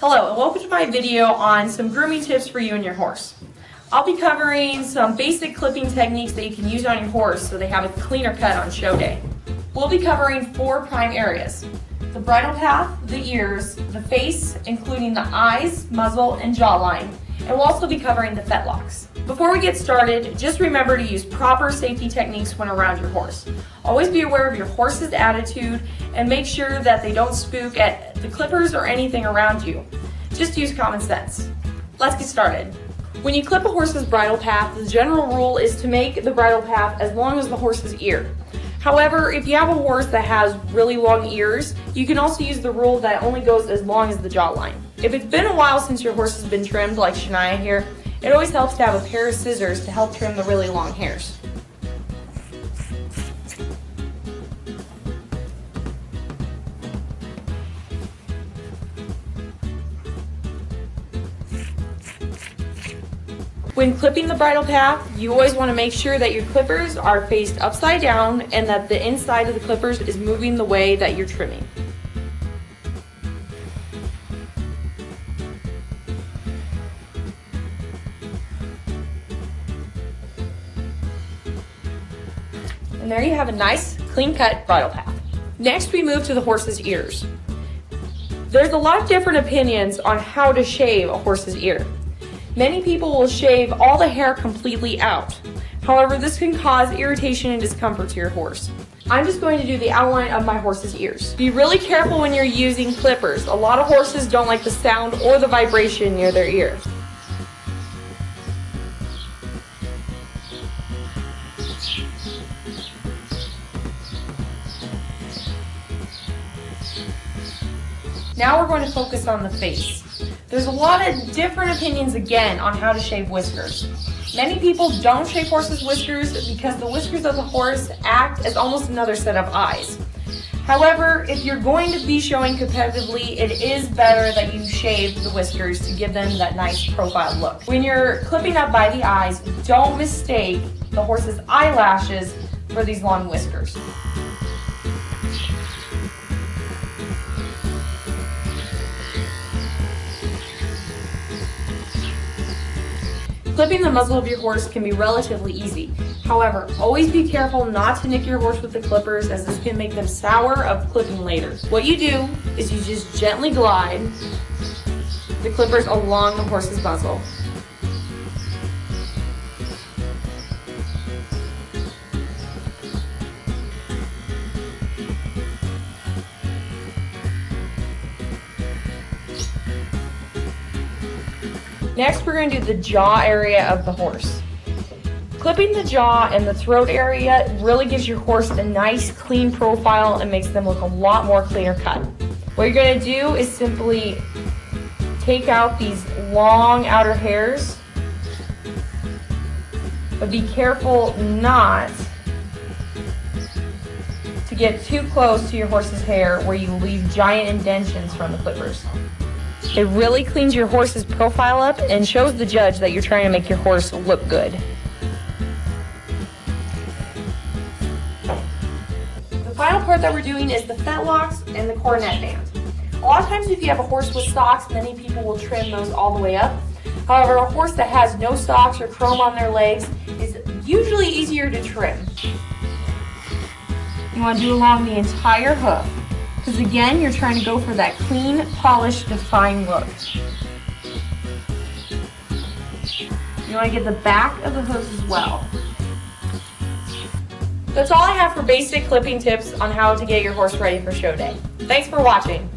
Hello and welcome to my video on some grooming tips for you and your horse. I'll be covering some basic clipping techniques that you can use on your horse so they have a cleaner cut on show day. We'll be covering 4 prime areas: the bridle path, the ears, the face, including the eyes, muzzle, and jawline, and we'll also be covering the fetlocks. Before we get started, just remember to use proper safety techniques when around your horse. Always be aware of your horse's attitude and make sure that they don't spook at the clippers or anything around you. Just use common sense. Let's get started. When you clip a horse's bridle path, the general rule is to make the bridle path as long as the horse's ear. However, if you have a horse that has really long ears, you can also use the rule that only goes as long as the jawline. If it's been a while since your horse has been trimmed, like Shania here, it always helps to have a pair of scissors to help trim the really long hairs. When clipping the bridle path, you always want to make sure that your clippers are faced upside down and that the inside of the clippers is moving the way that you're trimming. And there you have a nice, clean-cut bridle path. Next, we move to the horse's ears. There's a lot of different opinions on how to shave a horse's ear. Many people will shave all the hair completely out. However, this can cause irritation and discomfort to your horse. I'm just going to do the outline of my horse's ears. Be really careful when you're using clippers. A lot of horses don't like the sound or the vibration near their ear. Now we're going to focus on the face. There's a lot of different opinions again on how to shave whiskers. Many people don't shave horses' whiskers because the whiskers of the horse act as almost another set of eyes. However, if you're going to be showing competitively, it is better that you shave the whiskers to give them that nice profile look. When you're clipping up by the eyes, don't mistake the horse's eyelashes for these long whiskers. Clipping the muzzle of your horse can be relatively easy. However, always be careful not to nick your horse with the clippers, as this can make them sour of clipping later. What you do is you just gently glide the clippers along the horse's muzzle. Next, we're going to do the jaw area of the horse. Clipping the jaw and the throat area really gives your horse a nice clean profile and makes them look a lot more cleaner cut. What you're going to do is simply take out these long outer hairs, but be careful not to get too close to your horse's hair where you leave giant indentions from the clippers. It really cleans your horse's profile up and shows the judge that you're trying to make your horse look good. The final part that we're doing is the fetlocks and the coronet band. A lot of times if you have a horse with socks, many people will trim those all the way up. However, a horse that has no socks or chrome on their legs is usually easier to trim. You want to do along the entire hoof, because again, you're trying to go for that clean, polished, defined look. You want to get the back of the hooves as well. That's all I have for basic clipping tips on how to get your horse ready for show day. Thanks for watching.